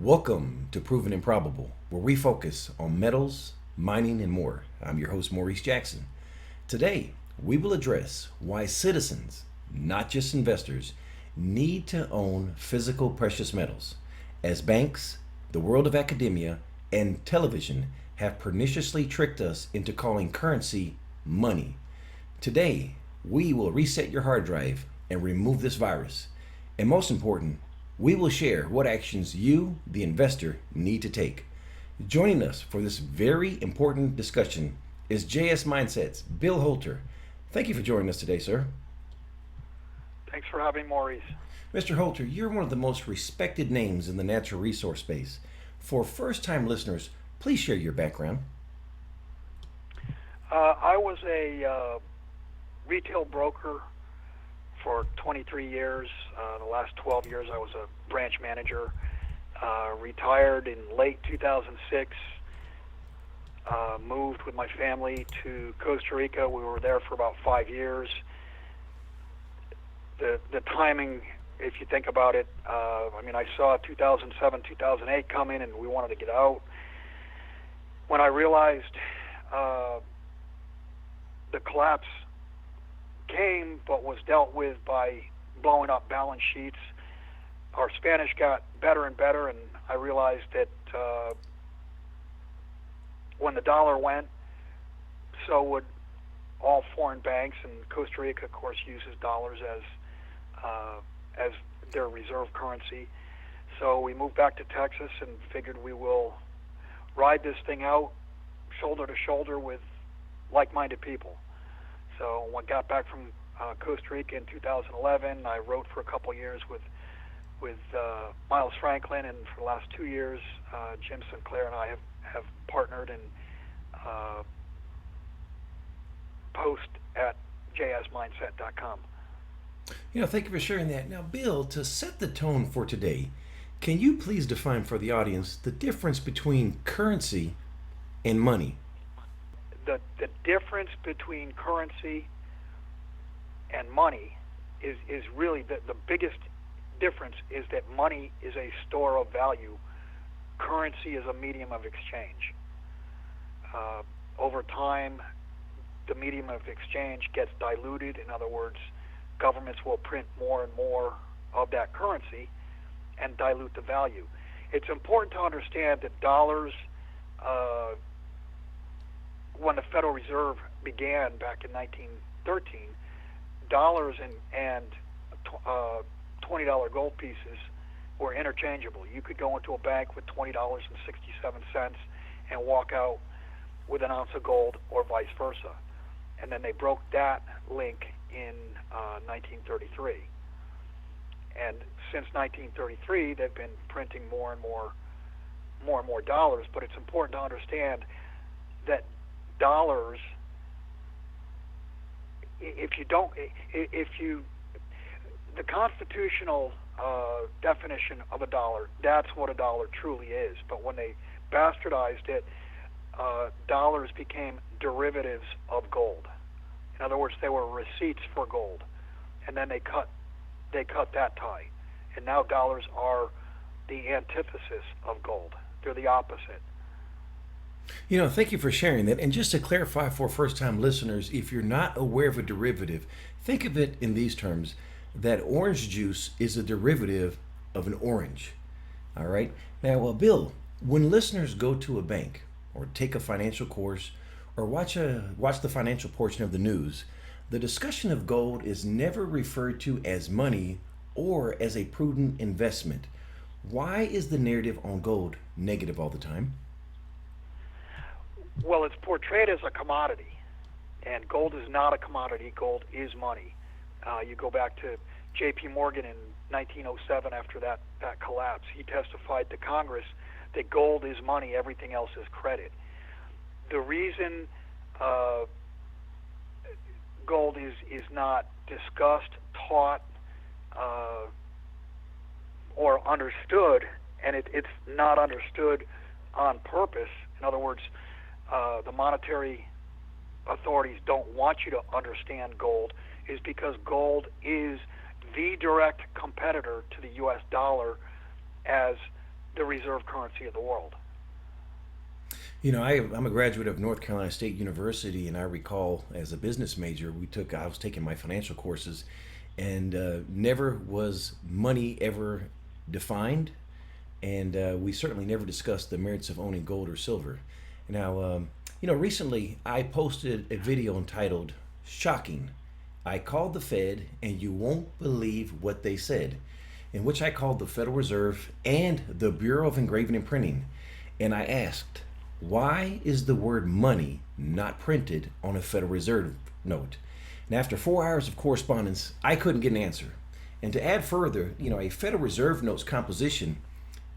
Welcome to Proven and Probable, where we focus on metals, mining, and more. I'm your host, Maurice Jackson. Today, we will address why citizens, not just investors, need to own physical precious metals, as banks, the world of academia, and television have perniciously tricked us into calling currency money. Today, we will reset your hard drive and remove this virus. And most important, we will share what actions you, the investor, need to take. Joining us for this very important discussion is JS Mindset's Bill Holter. Thank you for joining us today, sir. Thanks for having me, Maurice. Mr. Holter, you're one of the most respected names in the natural resource space. For first-time listeners, please share your background. I was a retail broker for 23 years. The last 12 years I was a branch manager. Retired in late 2006. Moved with my family to Costa Rica. We were there for about 5 years. The timing, if you think about it, I saw 2007, 2008 coming, and we wanted to get out. When I realized the collapse came, but was dealt with by blowing up balance sheets. Our Spanish got better and better, and I realized that when the dollar went, so would all foreign banks, and Costa Rica, of course, uses dollars as their reserve currency. So we moved back to Texas and figured we will ride this thing out shoulder to shoulder with like-minded people. So when I got back from Costa Rica in 2011, I wrote for a couple of years with Miles Franklin, and for the last 2 years, Jim Sinclair and I have partnered and post at jsmindset.com. Thank you for sharing that. Now, Bill, to set the tone for today, can you please define for the audience the difference between currency and money? The difference between currency and money is really the biggest difference is that money is a store of value. Currency is a medium of exchange. Over time, the medium of exchange gets diluted. In other words, governments will print more and more of that currency and dilute the value. It's important to understand that dollars, when the Federal Reserve began back in 1913, dollars and $20 gold pieces were interchangeable. You could go into a bank with $20.67 and walk out with an ounce of gold, or vice versa. And then they broke that link in 1933. And since 1933, they've been printing more and more dollars. But it's important to understand that dollars, the constitutional definition of a dollar, that's what a dollar truly is. But when they bastardized it, dollars became derivatives of gold. In other words, they were receipts for gold, and then they cut that tie, and now dollars are the antithesis of gold. They're the opposite. Thank you for sharing that. And just to clarify for first-time listeners, if you're not aware of a derivative, think of it in these terms, that orange juice is a derivative of an orange. All right? Now, Bill, when listeners go to a bank or take a financial course or watch the financial portion of the news, the discussion of gold is never referred to as money or as a prudent investment. Why is the narrative on gold negative all the time? Well, it's portrayed as a commodity, and gold is not a commodity. Gold is money. You go back to J.P. Morgan in 1907 after that collapse. He testified to Congress that gold is money, everything else is credit. The reason gold is not discussed, taught, or understood, and it's not understood on purpose. In other words, the monetary authorities don't want you to understand gold, is because gold is the direct competitor to the U.S. dollar as the reserve currency of the world. I'm a graduate of North Carolina State University, and I recall as a business major, I was taking my financial courses, and never was money ever defined, and we certainly never discussed the merits of owning gold or silver. Now, recently I posted a video entitled "Shocking. I called the Fed, and you won't believe what they said," in which I called the Federal Reserve and the Bureau of Engraving and Printing, and I asked, why is the word money not printed on a Federal Reserve note? And after 4 hours of correspondence, I couldn't get an answer. And to add further, a Federal Reserve note's composition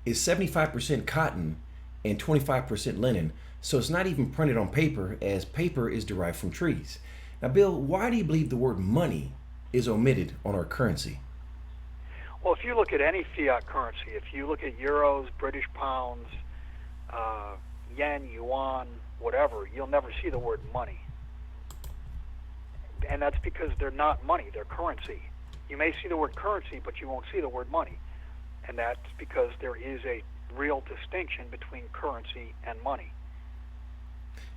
is 75% cotton and 25% linen, so it's not even printed on paper, as paper is derived from trees. Now, Bill, why do you believe the word money is omitted on our currency? Well, if you look at any fiat currency, if you look at euros, British pounds, yen, yuan, whatever, you'll never see the word money. And that's because they're not money, they're currency. You may see the word currency, but you won't see the word money. And that's because there is a real distinction between currency and money.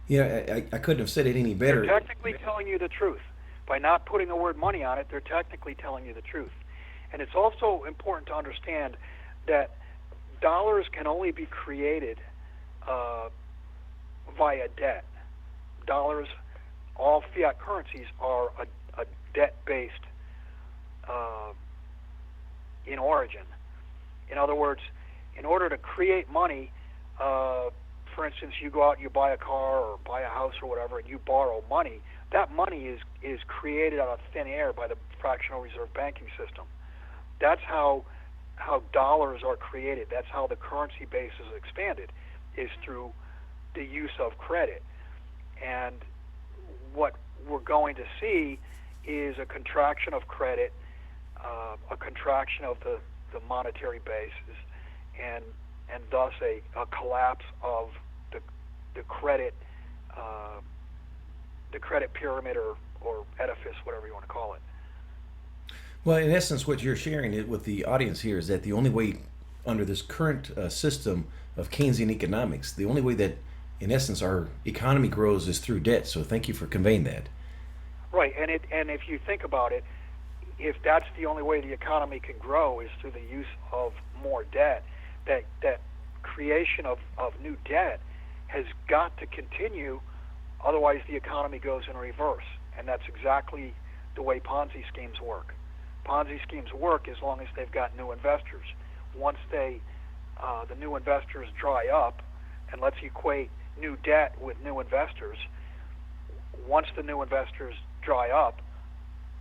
I couldn't have said it any better. They're technically telling you the truth. By not putting the word money on it, they're technically telling you the truth. And it's also important to understand that dollars can only be created via debt. Dollars, all fiat currencies are a debt-based in origin. In other words, in order to create money, for instance, you go out and you buy a car or buy a house or whatever, and you borrow money. That money is created out of thin air by the fractional reserve banking system. That's how dollars are created. That's how the currency base is expanded, is through the use of credit. And what we're going to see is a contraction of credit, a contraction of the monetary basis, and thus a collapse of the credit pyramid or edifice, whatever you want to call it. Well, in essence, what you're sharing with the audience here is that the only way, under this current system of Keynesian economics, the only way that, in essence, our economy grows is through debt. So thank you for conveying that. Right, and if you think about it, if that's the only way the economy can grow is through the use of more debt, that creation of new debt has got to continue, otherwise the economy goes in reverse. And that's exactly the way Ponzi schemes work. Ponzi schemes work as long as they've got new investors. Once the new investors dry up, and let's equate new debt with new investors, once the new investors dry up,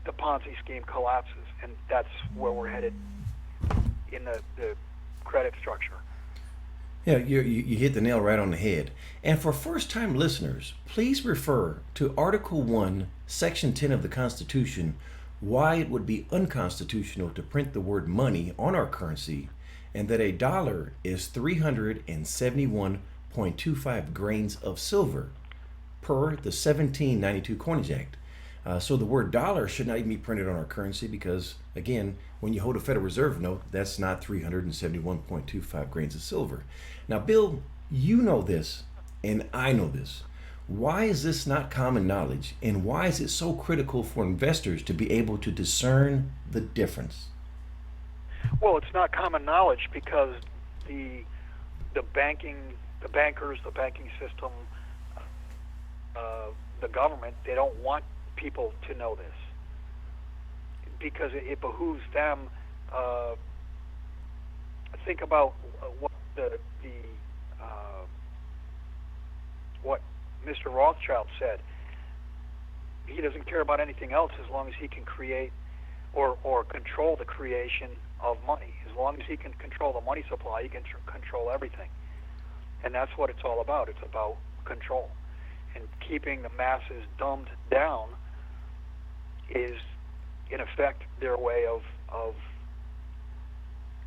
the Ponzi scheme collapses, and that's where we're headed in the credit structure. Yeah, you hit the nail right on the head. And for first-time listeners, please refer to Article 1, Section 10 of the Constitution, why it would be unconstitutional to print the word money on our currency, and that a dollar is 371.25 grains of silver per the 1792 Coinage Act. So the word dollar should not even be printed on our currency because, again, when you hold a Federal Reserve note, that's not 371.25 grains of silver. Now, Bill, you know this, and I know this. Why is this not common knowledge, and why is it so critical for investors to be able to discern the difference? Well, it's not common knowledge because the bankers, the banking system, the government, they don't want people to know this because it behooves them. Think about what what Mr. Rothschild said. He doesn't care about anything else as long as he can create or control the creation of money. As long as he can control the money supply, he can control everything. And that's what it's all about. It's about control. And keeping the masses dumbed down is, in effect, their way of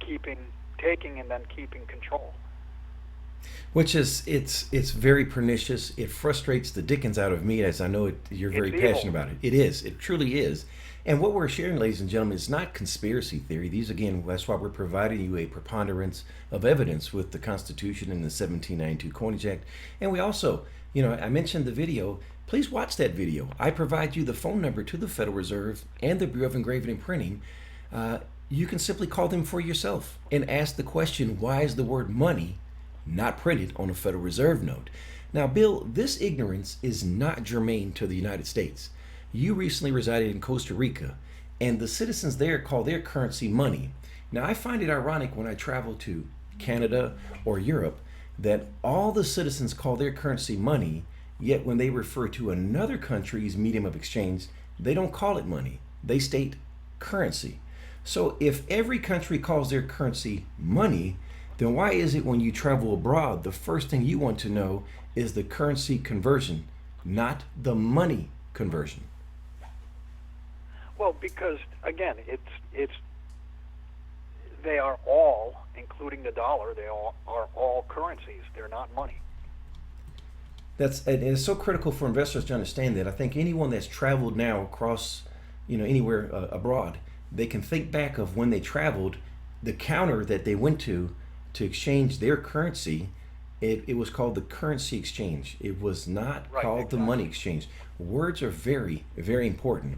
taking and then keeping control. Which is, it's very pernicious. It frustrates the dickens out of me, as I know you're very passionate about it. It is. It truly is. And what we're sharing, ladies and gentlemen, is not conspiracy theory. These, again, that's why we're providing you a preponderance of evidence with the Constitution and the 1792 Coinage Act. And we also, I mentioned the video. Please watch that video. I provide you the phone number to the Federal Reserve and the Bureau of Engraving and Printing. You can simply call them for yourself and ask the question, why is the word money not printed on a Federal Reserve note? Now, Bill, this ignorance is not germane to the United States. You recently resided in Costa Rica, and the citizens there call their currency money. Now, I find it ironic when I travel to Canada or Europe that all the citizens call their currency money, yet when they refer to another country's medium of exchange, they don't call it money. They state currency. So if every country calls their currency money, then why is it when you travel abroad, the first thing you want to know is the currency conversion, not the money conversion? Well, because again, they are all, including the dollar, they all are all currencies. They're not money. And it's so critical for investors to understand that. I think anyone that's traveled now across, anywhere abroad, they can think back of when they traveled, the counter that they went to exchange their currency. It was called the currency exchange. It was not called the money exchange. Words are very, very important.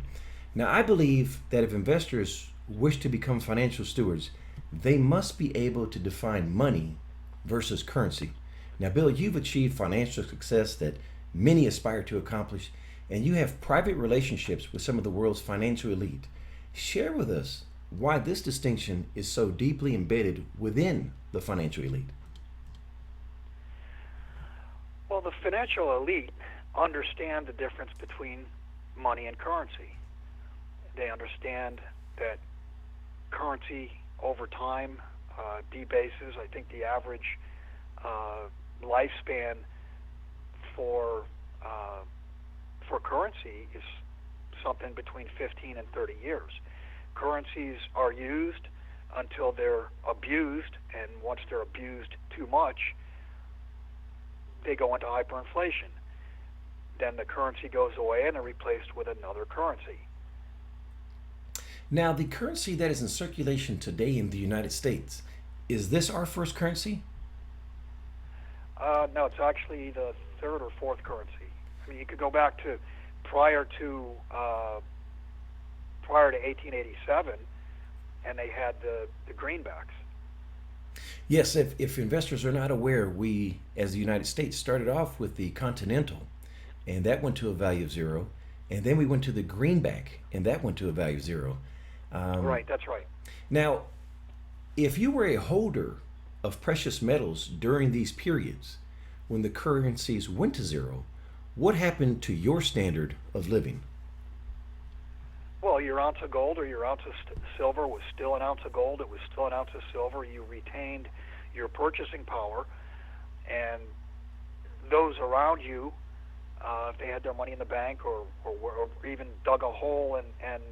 Now, I believe that if investors wish to become financial stewards, they must be able to define money versus currency. Now, Bill, you've achieved financial success that many aspire to accomplish, and you have private relationships with some of the world's financial elite. Share with us why this distinction is so deeply embedded within the financial elite. Well, the financial elite understand the difference between money and currency. They understand that currency over time debases. I think the average lifespan for currency is something between 15 and 30 years. Currencies are used until they're abused, and once they're abused too much, they go into hyperinflation. Then the currency goes away and they're replaced with another currency. Now, the currency that is in circulation today in the United States, is this our first currency? No, it's actually the third or fourth currency. I mean, you could go back to prior to 1887, and they had the greenbacks. Yes, if investors are not aware, we, as the United States, started off with the Continental, and that went to a value of zero. And then we went to the greenback, and that went to a value of zero. Right, that's right. Now, if you were a holder of precious metals during these periods, when the currencies went to zero, what happened to your standard of living? Well, your ounce of gold or your ounce of silver was still an ounce of gold. It was still an ounce of silver. You retained your purchasing power, and those around you, if they had their money in the bank or even dug a hole and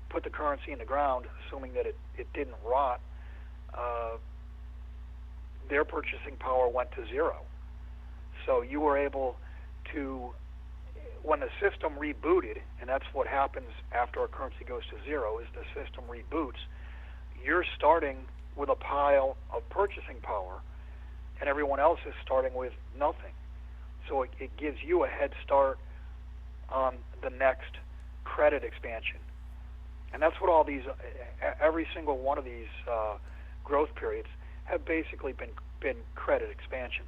put the currency in the ground, assuming that it didn't rot, their purchasing power went to zero. So you were able to, when the system rebooted, and that's what happens after a currency goes to zero, is the system reboots, you're starting with a pile of purchasing power, and everyone else is starting with nothing. So it gives you a head start on the next credit expansion. And that's what all these, every single one of these growth periods have basically been credit expansions.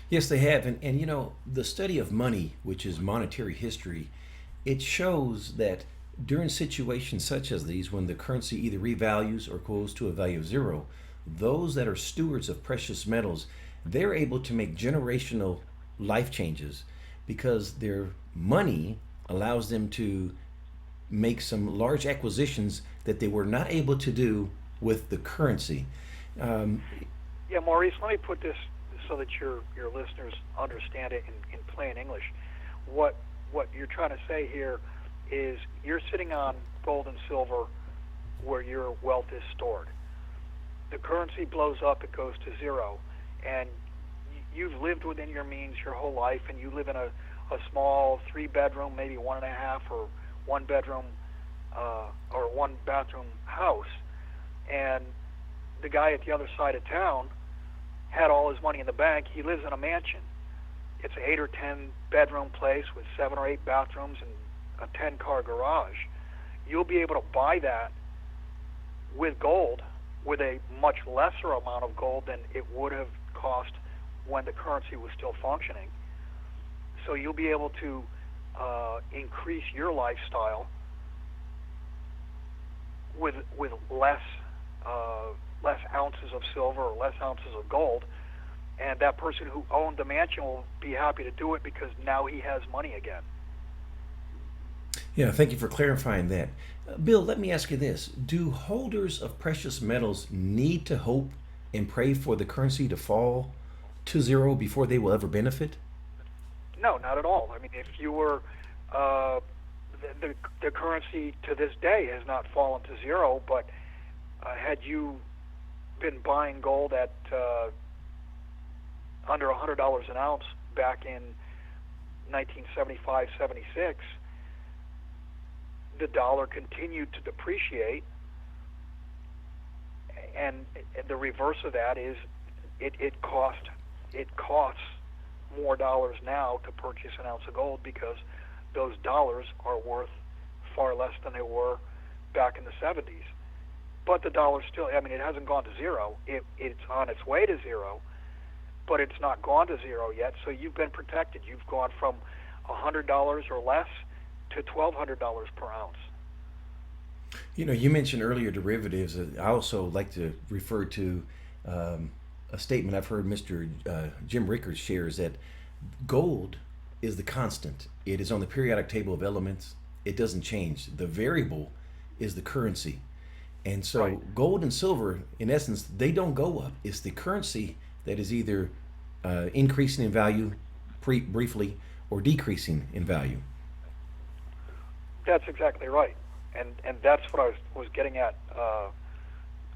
Yes, they have. And the study of money, which is monetary history, it shows that during situations such as these, when the currency either revalues or goes to a value of zero, those that are stewards of precious metals, they're able to make generational life changes because their money allows them to make some large acquisitions that they were not able to do with the currency. Yeah, Maurice, let me put this so that your listeners understand it in plain English. What you're trying to say here is you're sitting on gold and silver where your wealth is stored. The currency blows up, it goes to zero, and you've lived within your means your whole life, and you live in a small 3-bedroom, maybe 1.5 or 1-bedroom or one bathroom house, and the guy at the other side of town had all his money in the bank. He lives in a mansion. It's an 8 or 10 bedroom place with 7 or 8 bathrooms and a 10-car garage. You'll be able to buy that with gold, with a much lesser amount of gold than it would have cost when the currency was still functioning. So you'll be able to increase your lifestyle with less ounces of silver or less ounces of gold, and that person who owned the mansion will be happy to do it because now he has money again. Yeah, thank you for clarifying that. Bill, let me ask you this. Do holders of precious metals need to hope and pray for the currency to fall to zero before they will ever benefit? No, not at all. I mean, if you were the currency to this day has not fallen to zero, but had you been buying gold at under $100 an ounce back in 1975, 76, the dollar continued to depreciate, and the reverse of that is it costs more dollars now to purchase an ounce of gold because those dollars are worth far less than they were back in the 70s. But the dollar still, I mean, it hasn't gone to zero. It's on its way to zero, but it's not gone to zero yet. So you've been protected. You've gone from $100 or less to $1,200 per ounce. You know, you mentioned earlier derivatives. I also like to refer to a statement I've heard Mr. Jim Rickards shares that gold is the constant. It is on the periodic table of elements. It doesn't change. The variable is the currency. And so Right. gold and silver, in essence, they don't go up. It's the currency that is either increasing in value briefly or decreasing in value. That's exactly right, and that's what I was getting at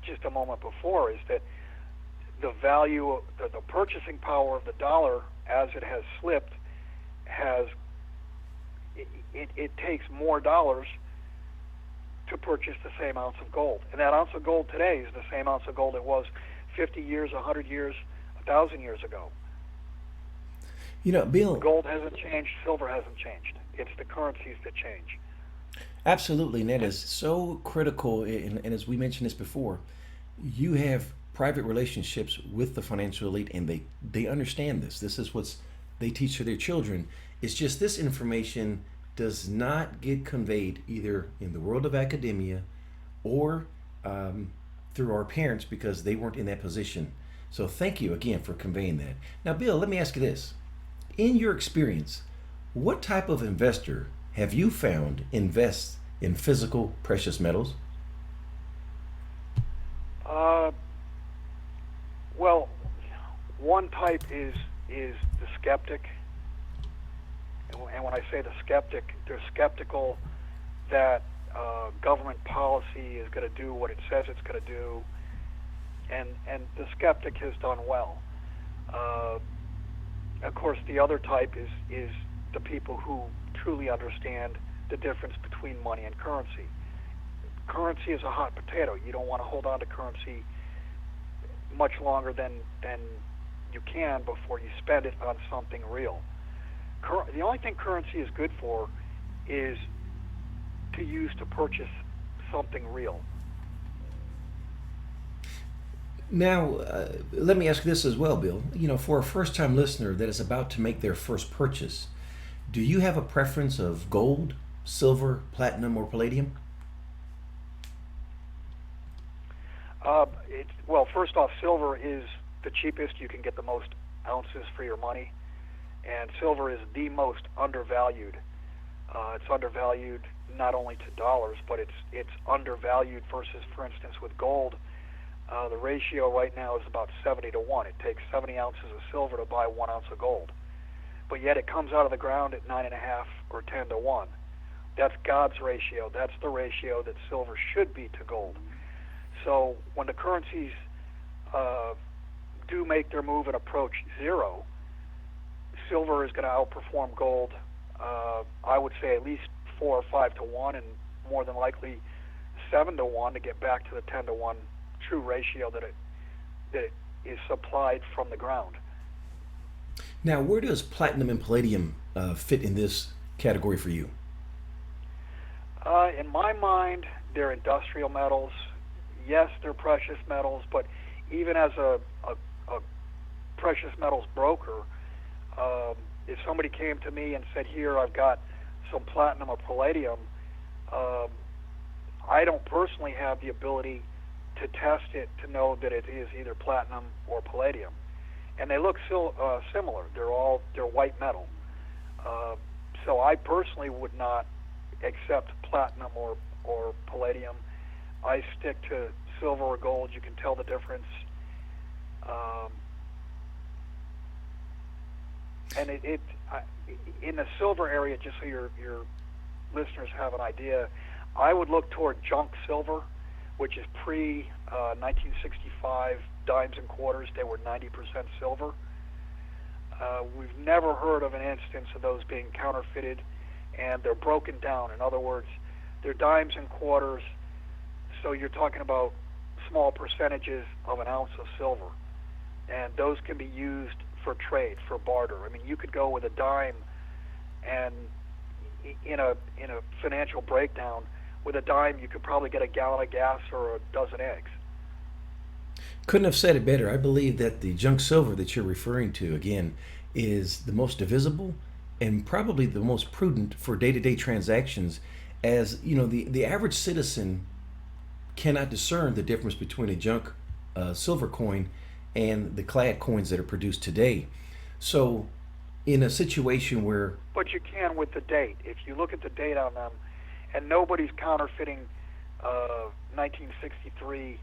just a moment before. Is that the value, the purchasing power of the dollar as it has slipped, has it takes more dollars to purchase the same ounce of gold, and that ounce of gold today is the same ounce of gold it was 50 years, 100 years, 1,000 years ago. You know, Bill, Gold hasn't changed, silver hasn't changed. It's the currencies that change. absolutely, and that is so critical. And as we mentioned this before, you have private relationships with the financial elite, and they understand this. This is what they teach to their children. It's just this information does not get conveyed either in the world of academia or through our parents because they weren't in that position. So thank you again for conveying that. Now, Bill, let me ask you this. In your experience, what type of investor have you found invests in physical precious metals? Uh, well, one type is the skeptic, and when I say the skeptic, they're skeptical that government policy is going to do what it says it's going to do, and the skeptic has done well. Of course, the other type is the people who truly understand the difference between money and currency. Currency is a hot potato. You don't want to hold on to currency much longer than you can before you spend it on something real. The only thing currency is good for is to use to purchase something real. Now, let me ask this as well, Bill. You know, for a first time listener that is about to make their first purchase, do you have a preference of gold, silver, platinum, or palladium? Well, first off, silver is the cheapest. You can get the most ounces for your money, and silver is the most undervalued. It's undervalued not only to dollars, but it's undervalued versus, for instance, with gold. The ratio right now is about 70-1. It takes 70 ounces of silver to buy 1 ounce of gold, but yet it comes out of the ground at 9.5 or 10-1. That's God's ratio. That's the ratio that silver should be to gold. So when the currencies do make their move and approach zero, silver is going to outperform gold. I would say at least 4 or 5-1, and more than likely 7-to-1 to get back to the 10-to-1 true ratio that it is supplied from the ground. Now, where does platinum and palladium fit in this category for you? In my mind, they're industrial metals. Yes, they're precious metals, but even as a precious metals broker, if somebody came to me and said, here, I've got some platinum or palladium, I don't personally have the ability to test it to know that it is either platinum or palladium. And they look similar. They're white metal. So I personally would not accept platinum or palladium. I stick to silver or gold. You can tell the difference. And in the silver area, just so your listeners have an idea, I would look toward junk silver, which is pre-1965 dimes and quarters. They were 90% silver. We've never heard of an instance of those being counterfeited, and they're broken down. In other words, they're dimes and quarters, so you're talking about small percentages of an ounce of silver. And those can be used for trade, for barter. I mean, you could go with a dime, and in a financial breakdown, with a dime you could probably get a gallon of gas or a dozen eggs. Couldn't have said it better. I believe that the junk silver that you're referring to, again, is the most divisible and probably the most prudent for day-to-day transactions, as you know, the average citizen cannot discern the difference between a junk silver coin and the clad coins that are produced today. So in a situation where... But you can with the date. If you look at the date on them, and nobody's counterfeiting 1963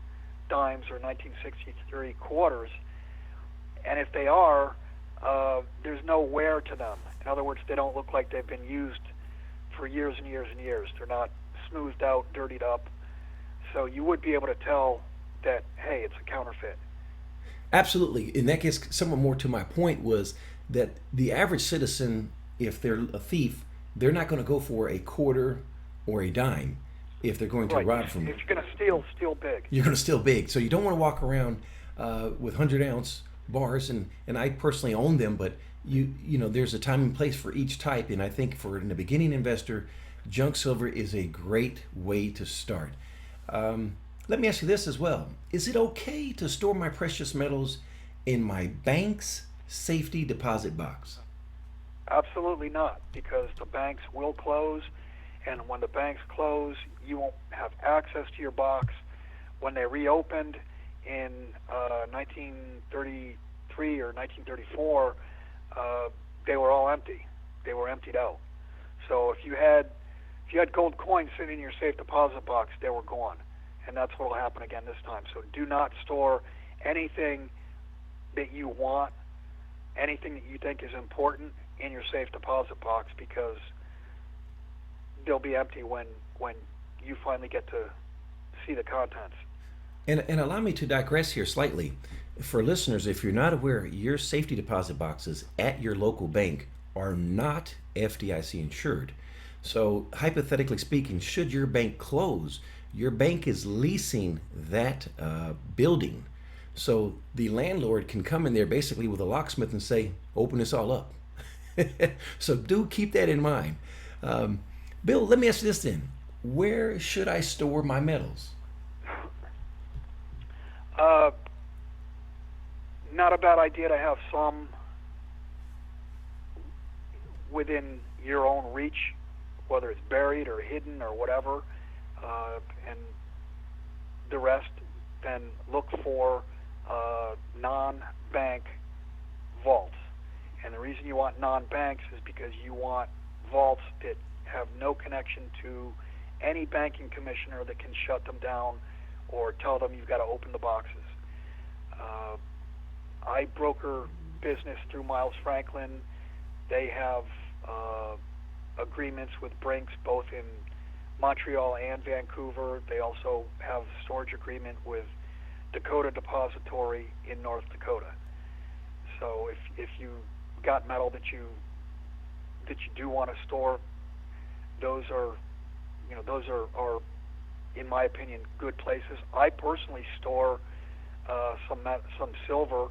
dimes or 1963 quarters, and if they are, there's no wear to them. In other words, they don't look like they've been used for years and years and years. They're not smoothed out, dirtied up. So you would be able to tell that, hey, it's a counterfeit. Absolutely. In that case, somewhat more to my point was that the average citizen, if they're a thief, they're not going to go for a quarter or a dime if they're going to rob from you. If you're going to steal big. You're going to steal big. So you don't want to walk around with 100-ounce bars, and I personally own them, but you know there's a time and place for each type, and I think for a beginning investor, junk silver is a great way to start. Let me ask you this as well. Is it okay to store my precious metals in my bank's safety deposit box? Absolutely not, because the banks will close, and when the banks close, you won't have access to your box. When they reopened in 1933 or 1934, they were all empty. They were emptied out. So if you had gold coins sitting in your safe deposit box, they were gone. And that's what will happen again this time. So do not store anything that you want, anything that you think is important in your safe deposit box, because they'll be empty when you finally get to see the contents. And allow me to digress here slightly. For listeners, if you're not aware, your safety deposit boxes at your local bank are not FDIC insured. So hypothetically speaking, should your bank close, your bank is leasing that building. So the landlord can come in there basically with a locksmith and say, open this all up. So do keep that in mind. Bill, let me ask you this then. Where should I store my metals? Not a bad idea to have some within your own reach, whether it's buried or hidden or whatever, and the rest, then look for non-bank vaults. And the reason you want non-banks is because you want vaults that have no connection to any banking commissioner that can shut them down or tell them you've got to open the boxes. I broker business through Miles Franklin. They have agreements with Brinks both in Montreal and Vancouver. They also have a storage agreement with Dakota Depository in North Dakota. So if you got metal that you do want to store, those are those are in my opinion good places. I personally store some silver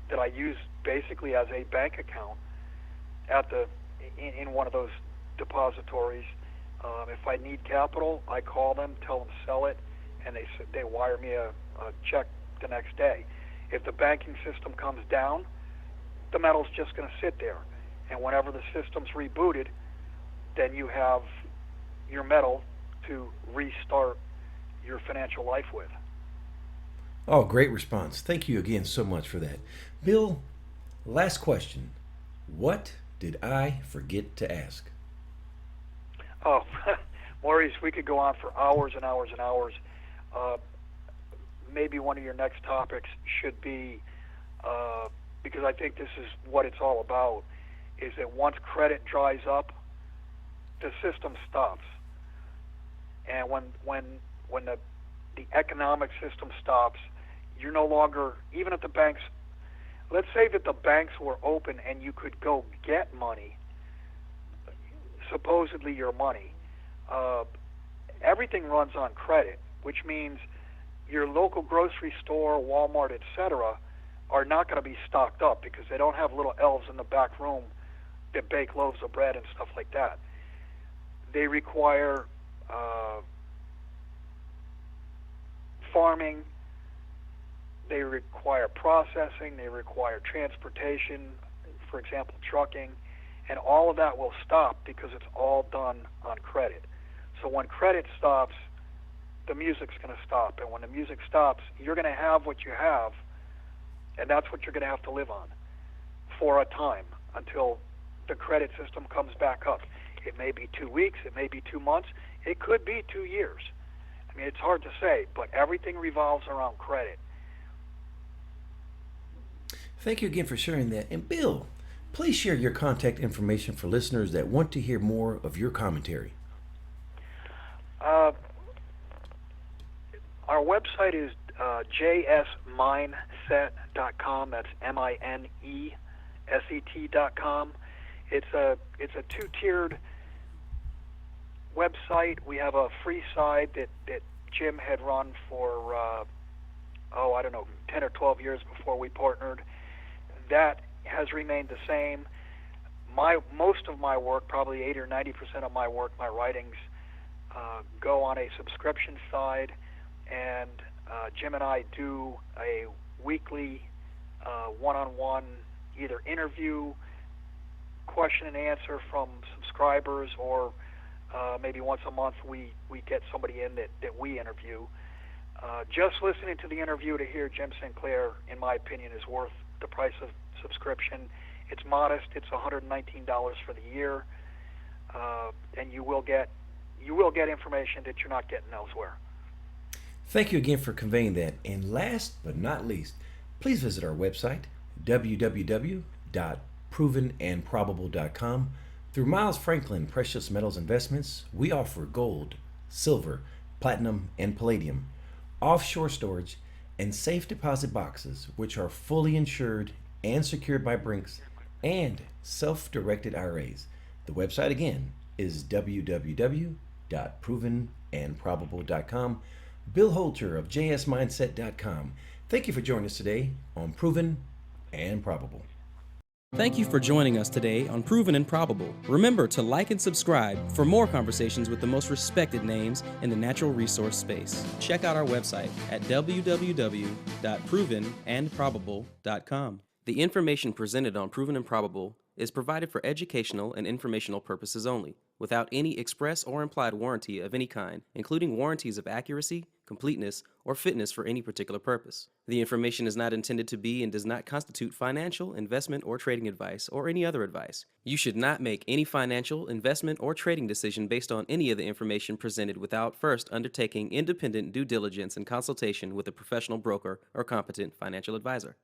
that I use basically as a bank account in one of those depositories. If I need capital, I call them, tell them sell it, and they wire me a check the next day. If the banking system comes down, the metal's just going to sit there, and whenever the system's rebooted, then you have your metal to restart your financial life with. Oh, great response. Thank you again so much for that. Bill, last question. What did I forget to ask? Oh, Maurice, we could go on for hours and hours and hours. Maybe one of your next topics should be, because I think this is what it's all about, is that once credit dries up, the system stops. And when the economic system stops, you're no longer, even if the banks, let's say that the banks were open and you could go get money, supposedly your money, everything runs on credit, which means your local grocery store, Walmart, etc., are not going to be stocked up because they don't have little elves in the back room that bake loaves of bread and stuff like that. They require farming, they require processing, they require transportation, for example, trucking, and all of that will stop because it's all done on credit. So when credit stops, the music's going to stop, and when the music stops, you're going to have what you have, and that's what you're going to have to live on for a time until the credit system comes back up. It may be 2 weeks, it may be 2 months, it could be 2 years. I mean, it's hard to say, but everything revolves around credit. Thank you again for sharing that. And Bill, please share your contact information for listeners that want to hear more of your commentary. Our website is jsmindset.com. That's MINESET.com. It's a two-tiered website. We have a free side that Jim had run for 10 or 12 years before we partnered. That has remained the same. Most of my work, probably 80 or 90% of my work, my writings, go on a subscription side, and Jim and I do a weekly one-on-one either interview, question and answer from subscribers, or maybe once a month we get somebody in that we interview. Just listening to the interview to hear Jim Sinclair, in my opinion, is worth the price of subscription. It's modest. It's $119 for the year, and you will get information that you're not getting elsewhere. Thank you again for conveying that. And last but not least, please visit our website, www.provenandprobable.com. Through Miles Franklin Precious Metals Investments, we offer gold, silver, platinum, and palladium, offshore storage, and safe deposit boxes, which are fully insured and secured by Brinks, and self-directed IRAs. The website again is www.provenandprobable.com. Bill Holter of jsmindset.com. Thank you for joining us today on Proven and Probable. Thank you for joining us today on Proven and Probable. Remember to like and subscribe for more conversations with the most respected names in the natural resource space. Check out our website at www.provenandprobable.com. The information presented on Proven and Probable is provided for educational and informational purposes only, without any express or implied warranty of any kind, including warranties of accuracy, completeness, or fitness for any particular purpose. The information is not intended to be and does not constitute financial, investment, or trading advice, or any other advice. You should not make any financial, investment, or trading decision based on any of the information presented without first undertaking independent due diligence and consultation with a professional broker or competent financial advisor.